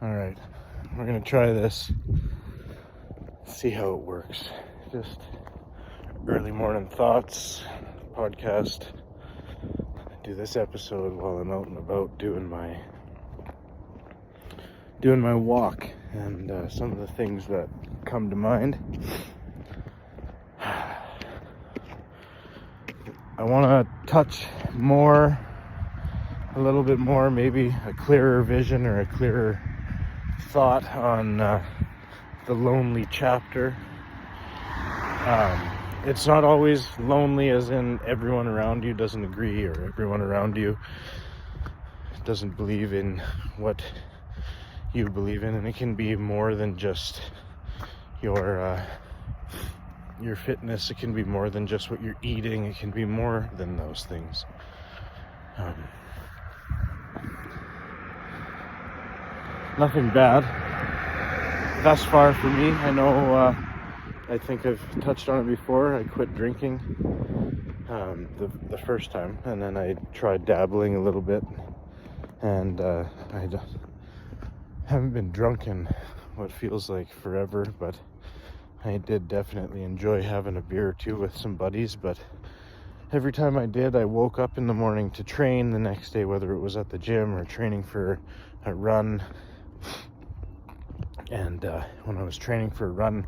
All right, we're gonna try this, see how it works. Just early morning thoughts podcast. Do this episode while I'm out and about doing my walk, and some of the things that come to mind. I want to touch a little bit more, maybe a clearer vision or a clearer thought on the lonely chapter. It's not always lonely as in everyone around you doesn't agree, or everyone around you doesn't believe in what you believe in, and it can be more than just your fitness. It can be more than just what you're eating. It can be more than those things. Nothing bad thus far for me. I know, I think I've touched on it before. I quit drinking the first time, and then I tried dabbling a little bit, and I haven't been drunk in what feels like forever, but I did definitely enjoy having a beer or two with some buddies. But every time I did, I woke up in the morning to train the next day, whether it was at the gym or training for a run. And when I was training for a run,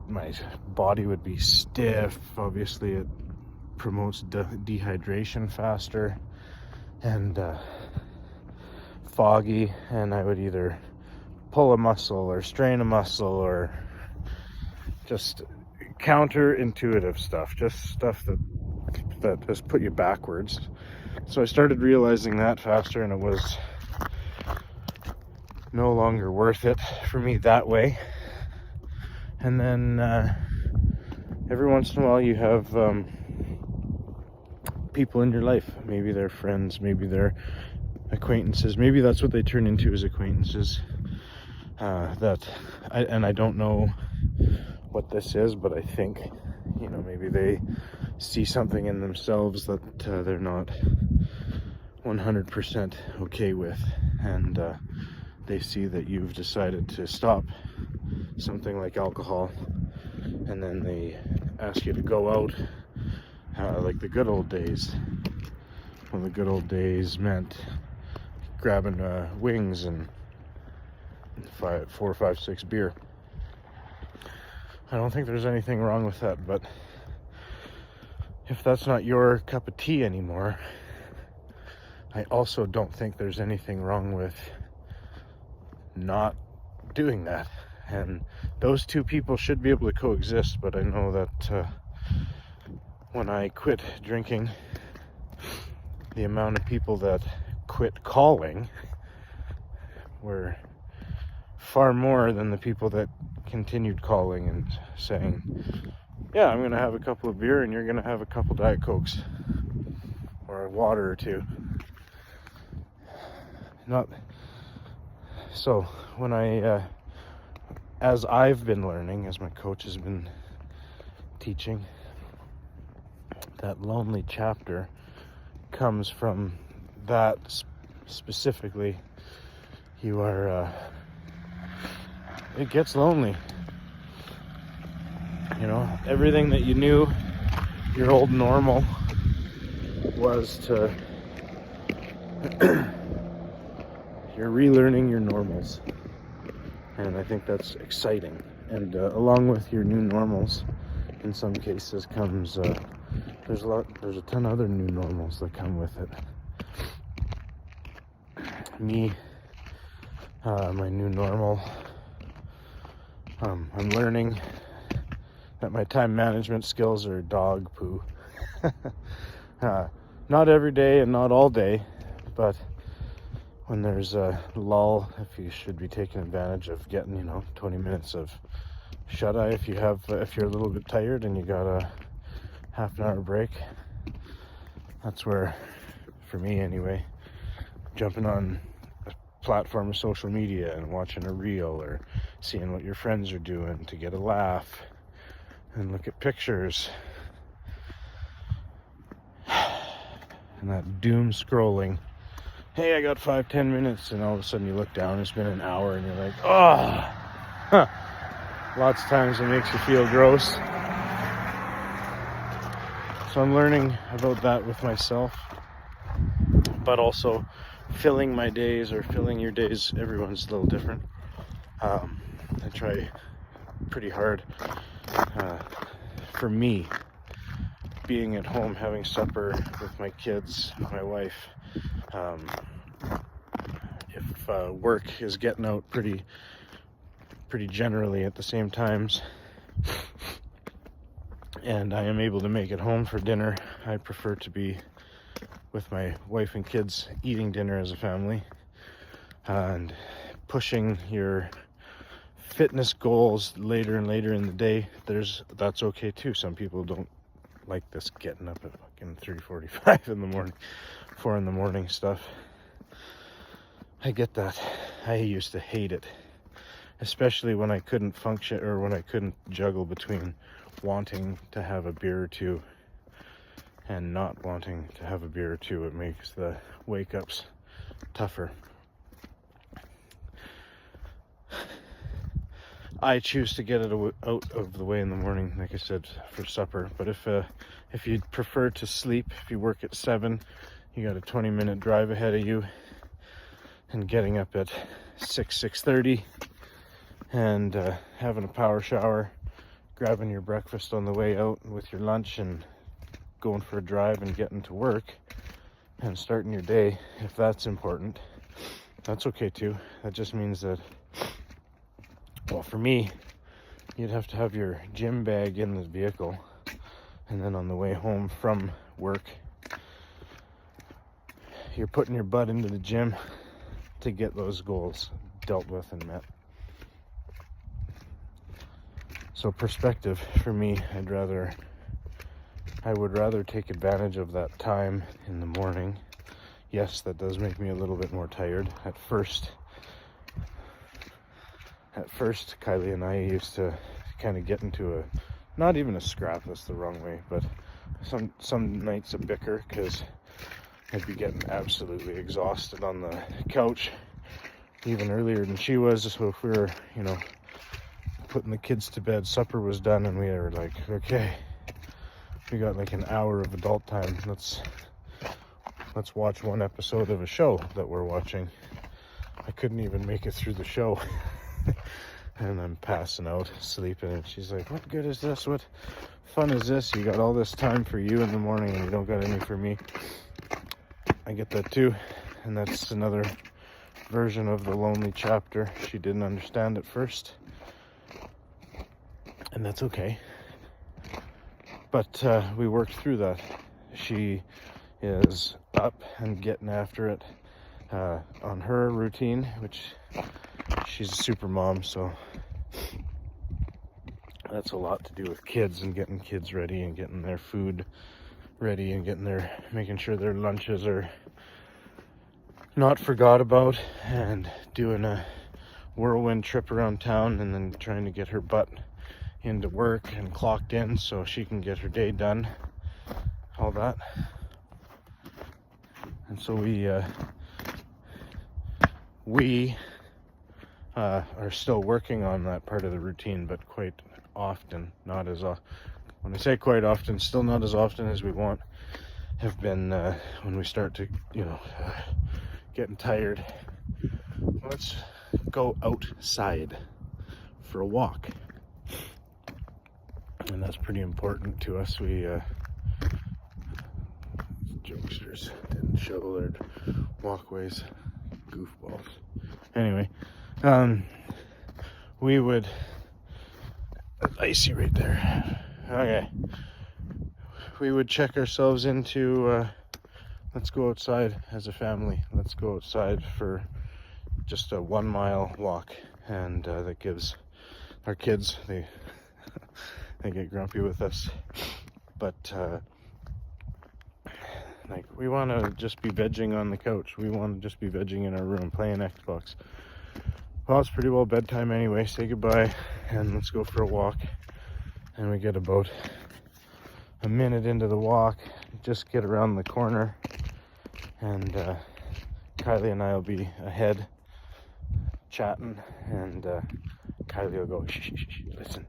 my body would be stiff. Obviously, it promotes dehydration faster, and foggy, and I would either pull a muscle or strain a muscle, or just counterintuitive stuff, just stuff that just put you backwards. So I started realizing that faster, and it was no longer worth it for me that way. And then every once in a while you have people in your life, maybe they're friends, maybe they're acquaintances, maybe that's what they turn into, as acquaintances, I don't know what this is, but I think, maybe they see something in themselves that they're not 100% okay with, and they see that you've decided to stop something like alcohol, and then they ask you to go out like the good old days, when the good old days meant grabbing wings and 4, 5, 6 beer. I don't think there's anything wrong with that, but if that's not your cup of tea anymore, I also don't think there's anything wrong with not doing that. And those two people should be able to coexist. But I know that when I quit drinking, the amount of people that quit calling were far more than the people that continued calling and saying, yeah, I'm gonna have a couple of beer and you're gonna have a couple Diet Cokes or a water or two. So when as I've been learning, as my coach has been teaching, that lonely chapter comes from that specifically. You are, it gets lonely. Everything that you knew your old normal was to, you're relearning your normals. And I think that's exciting. And along with your new normals, in some cases comes, there's a ton of other new normals that come with it. Me, my new normal, I'm learning that my time management skills are dog poo. Not every day and not all day, but when there's a lull, if you should be taking advantage of getting 20 minutes of shut-eye, if you're a little bit tired and you got a half an hour break, that's where, for me anyway, jumping on a platform of social media and watching a reel or seeing what your friends are doing to get a laugh and look at pictures, and that doom scrolling hey, I got 5-10 minutes, and all of a sudden you look down, it's been an hour, and you're like, oh, huh. Lots of times it makes you feel gross. So I'm learning about that with myself, but also filling my days or filling your days, everyone's a little different. I try pretty hard. For me, being at home, having supper with my kids, my wife, if work is getting out pretty generally at the same times, and I am able to make it home for dinner, I prefer to be with my wife and kids eating dinner as a family. And pushing your fitness goals later and later in the day, that's okay too. Some people don't like this getting up at fucking 3:45 in the morning, 4 in the morning stuff. I get that. I used to hate it, especially when I couldn't function or when I couldn't juggle between wanting to have a beer or two and not wanting to have a beer or two. It makes the wake ups tougher. I choose to get it out of the way in the morning, like I said, for supper. But if you prefer to sleep, if you work at 7, you got a 20-minute drive ahead of you, and getting up at 6:30 and having a power shower, grabbing your breakfast on the way out with your lunch, and going for a drive and getting to work and starting your day, if that's important, that's okay too. That just means that, well, for me, you'd have to have your gym bag in the vehicle, and then on the way home from work, you're putting your butt into the gym to get those goals dealt with and met. So perspective for me, I would rather take advantage of that time in the morning. Yes, that does make me a little bit more tired. At first, Kylie and I used to kind of get into not even a scrap, that's the wrong way, but some nights a bicker, because I'd be getting absolutely exhausted on the couch even earlier than she was. So if we were, putting the kids to bed, supper was done, and we were like, okay, we got like an hour of adult time. Let's watch one episode of a show that we're watching. I couldn't even make it through the show. And I'm passing out, sleeping, and she's like, what good is this? What fun is this? You got all this time for you in the morning and you don't got any for me. I get that too, and that's another version of the lonely chapter. She didn't understand at first, and that's okay. But we worked through that. She is up and getting after it on her routine, which she's a super mom, so that's a lot to do with kids and getting kids ready and getting their food ready and making sure their lunches are not forgot about, and doing a whirlwind trip around town, and then trying to get her butt into work and clocked in so she can get her day done, all that. And so we are still working on that part of the routine, but quite often, not as when I say quite often, still not as often as we have been when we start to, getting tired. Let's go outside for a walk. And that's pretty important to us. We jokesters didn't shovel their walkways, goofballs. Anyway, we would, that's icy right there. Okay, we would check ourselves into let's go outside as a family. Let's go outside for just a 1 mile walk, and that gives our kids, they get grumpy with us, but like, we want to just be vegging on the couch. We want to just be vegging in our room playing Xbox. Well, it's pretty well bedtime anyway. Say goodbye and let's go for a walk. And we get about a minute into the walk, just get around the corner and Kylie and I will be ahead chatting, and Kylie will go, shh, shh, shh, listen.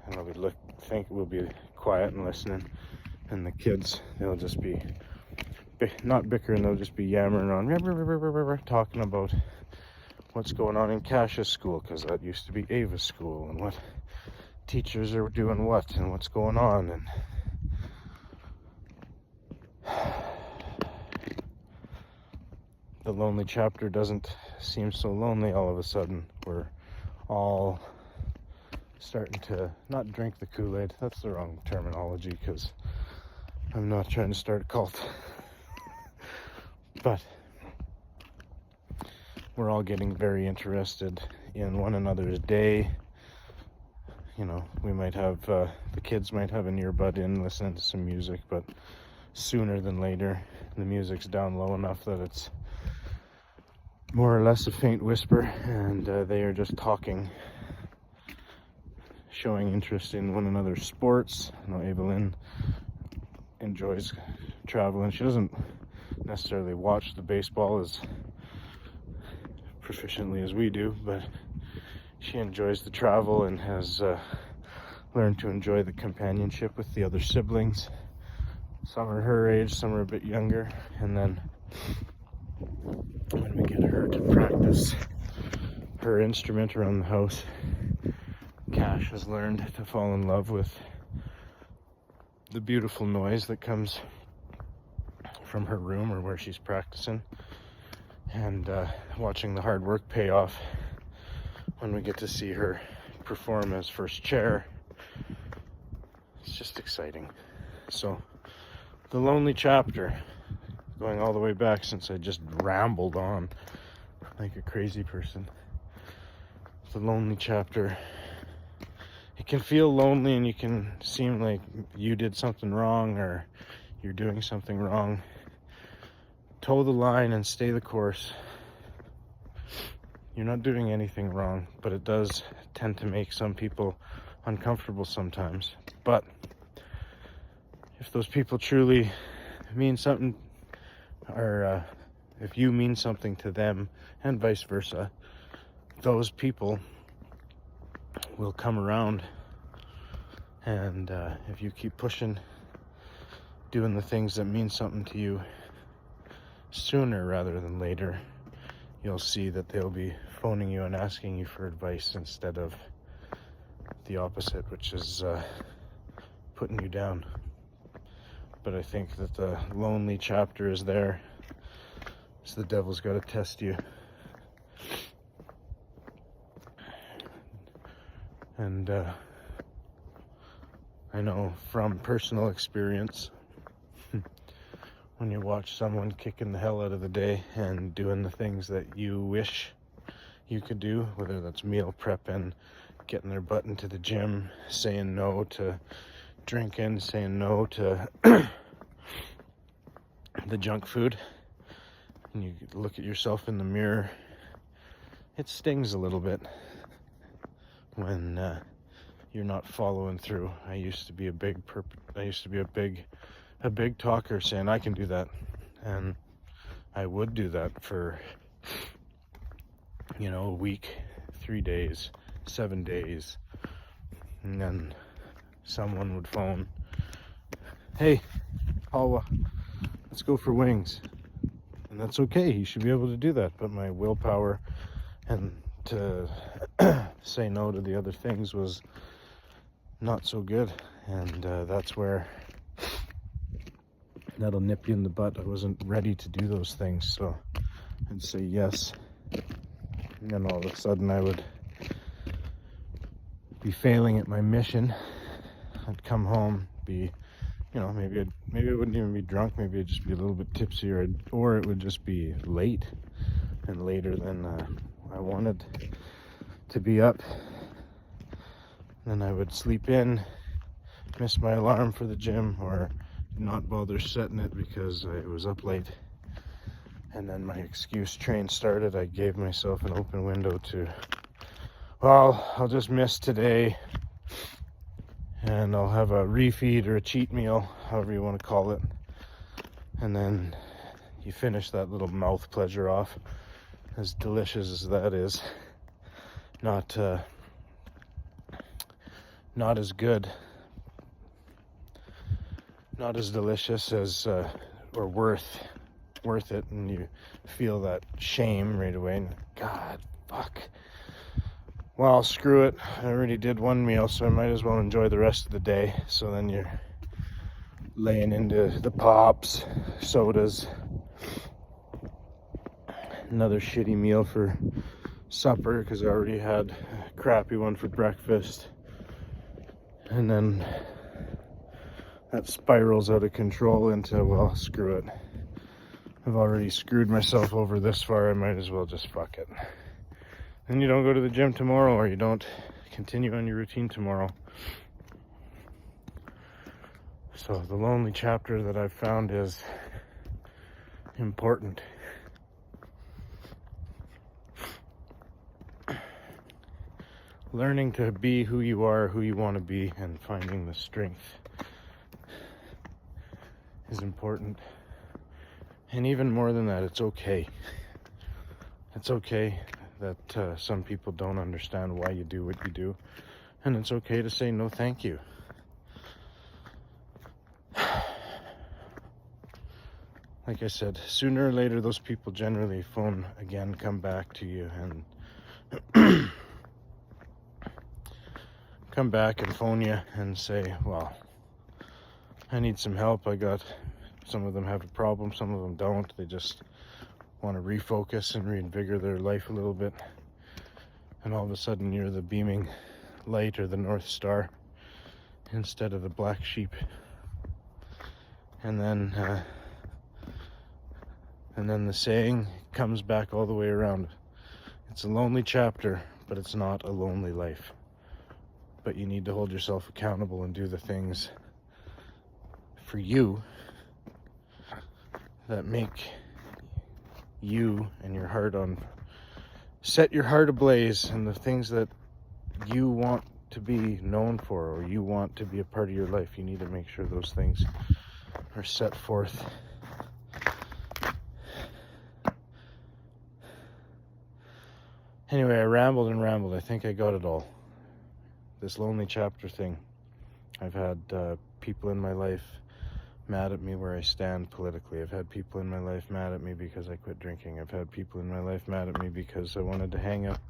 And I'll be we'll be quiet and listening. And the kids, they'll just be not bickering, they'll just be yammering on, talking about what's going on in Kash's school, because that used to be Ava's school, and what teachers are doing what, and what's going on. And the lonely chapter doesn't seem so lonely all of a sudden. We're all starting to not drink the Kool-Aid. That's the wrong terminology, because I'm not trying to start a cult. But we're all getting very interested in one another's day. You know, we might have, the kids might have an earbud in listening to some music, but sooner than later, the music's down low enough that it's more or less a faint whisper, and they are just talking, showing interest in one another's sports. I know Evelyn enjoys traveling. She doesn't necessarily watch the baseball as proficiently as we do, but she enjoys the travel and has learned to enjoy the companionship with the other siblings. Some are her age, some are a bit younger, and then when we get her to practice her instrument around the house, Cash has learned to fall in love with the beautiful noise that comes from her room or where she's practicing, and watching the hard work pay off when we get to see her perform as first chair. It's just exciting. So the lonely chapter, going all the way back since I just rambled on like a crazy person. The lonely chapter, it can feel lonely, and you can seem like you did something wrong or you're doing something wrong. Toe the line and stay the course. You're not doing anything wrong, but it does tend to make some people uncomfortable sometimes. But if those people truly mean something, or if you mean something to them and vice versa, those people will come around. And if you keep pushing, doing the things that mean something to you, sooner rather than later, you'll see that they'll be phoning you and asking you for advice instead of the opposite, which is putting you down. But I think that the lonely chapter is there, so the devil's got to test you. And I know from personal experience, when you watch someone kicking the hell out of the day and doing the things that you wish you could do, whether that's meal prepping, getting their butt into the gym, saying no to drinking, saying no to the junk food, and you look at yourself in the mirror, it stings a little bit when you're not following through. I used to be a big talker, saying I can do that, and I would do that for, a week, 3 days, 7 days, and then someone would phone, hey, Paula, let's go for wings. And that's okay, you should be able to do that, but my willpower and to say no to the other things was not so good, and that's where that'll nip you in the butt. I wasn't ready to do those things, so I'd say yes, and then all of a sudden I would be failing at my mission. I'd come home, be, maybe I wouldn't even be drunk, maybe I'd just be a little bit tipsy, or it would just be late, and later than I wanted to be up. Then I would sleep in, miss my alarm for the gym, or not bother setting it because I was up late. And then my excuse train started. I gave myself an open window to, well, I'll just miss today, and I'll have a refeed or a cheat meal, however you want to call it. And then you finish that little mouth pleasure off, as delicious as that is. Not as good, not as delicious as or worth it, and you feel that shame right away. And God, fuck. Well, screw it. I already did one meal, so I might as well enjoy the rest of the day. So then you're laying into the pops, sodas, another shitty meal for supper because I already had a crappy one for breakfast, and then that spirals out of control into, well, screw it. I've already screwed myself over this far, I might as well just fuck it. And you don't go to the gym tomorrow, or you don't continue on your routine tomorrow. So the lonely chapter that I've found is important. Learning to be who you are, who you want to be, and finding the strength is important. And even more than that, it's okay. It's okay that some people don't understand why you do what you do. And it's okay to say no thank you. Like I said, sooner or later those people generally phone again, come back to you, and come back and phone you and say, well, I need some help. Some of them have a problem, some of them don't. They just want to refocus and reinvigorate their life a little bit. And all of a sudden you're the beaming light or the North Star instead of the black sheep. And then the saying comes back all the way around. It's a lonely chapter, but it's not a lonely life. But you need to hold yourself accountable and do the things for you that make you and your heart set your heart ablaze, and the things that you want to be known for or you want to be a part of your life, you need to make sure those things are set forth. Anyway, I rambled and rambled. I think I got it all. This lonely chapter thing. I've had people in my life mad at me where I stand politically. I've had people in my life mad at me because I quit drinking. I've had people in my life mad at me because I wanted to hang up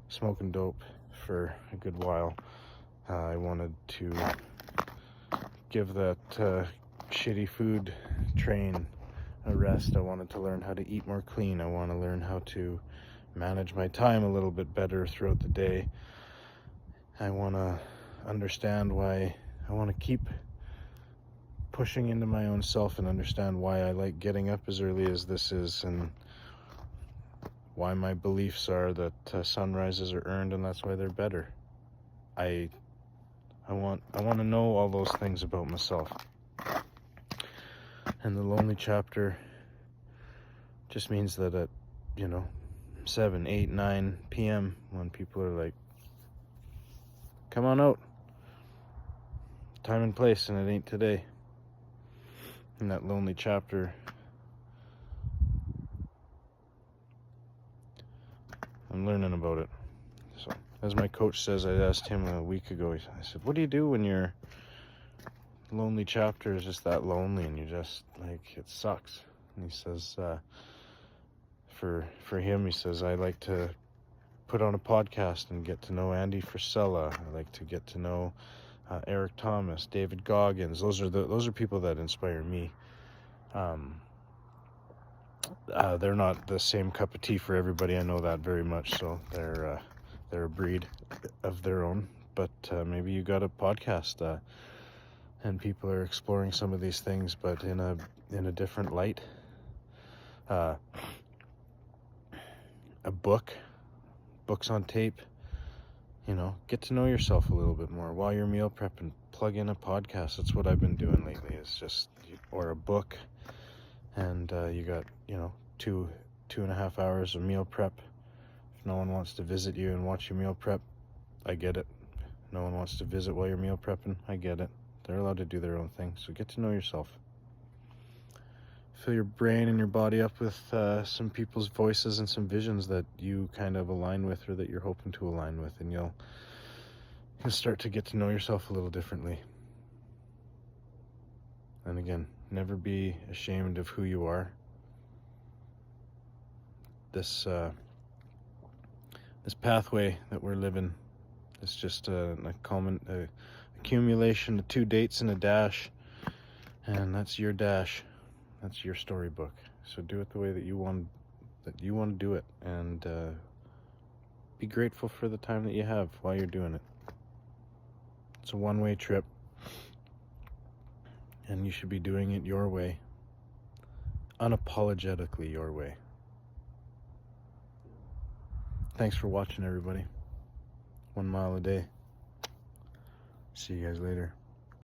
smoking dope for a good while. I wanted to give that shitty food train a rest. I wanted to learn how to eat more clean. I want to learn how to manage my time a little bit better throughout the day. I want to understand why I want to keep pushing into my own self and understand why I like getting up as early as this is, and why my beliefs are that sunrises are earned and that's why they're better. I want to know all those things about myself. And the lonely chapter just means that at 7, 8, 9 p.m. when people are like, come on out, time and place, and it ain't today. In that lonely chapter, I'm learning about it. So, as my coach says, I asked him a week ago, I said, what do you do when your lonely chapter is just that lonely and you just, like, it sucks? And he says, for him, he says, I like to put on a podcast and get to know Andy Frisella. I like to get to know Eric Thomas, David Goggins. Those are people that inspire me. They're not the same cup of tea for everybody. I know that very much. So they're a breed of their own. But maybe you got a podcast, and people are exploring some of these things, but in a different light. A books on tape. Get to know yourself a little bit more while you're meal prepping. Plug in a podcast. That's what I've been doing lately. It's just, or a book, and you got 2.5 hours of meal prep. If no one wants to visit you and watch you meal prep, I get it. No one wants to visit while you're meal prepping, I get it. They're allowed to do their own thing. So get to know yourself. Fill your brain and your body up with some people's voices and some visions that you kind of align with, or that you're hoping to align with, and you'll start to get to know yourself a little differently. And again, never be ashamed of who you are. This pathway that we're living is just a common accumulation of 2 dates and a dash, and that's your dash. That's your storybook. So do it the way that you want to do it, and be grateful for the time that you have while you're doing it. It's a one-way trip, and you should be doing it your way, unapologetically your way. Thanks for watching, everybody. 1 mile a day. See you guys later.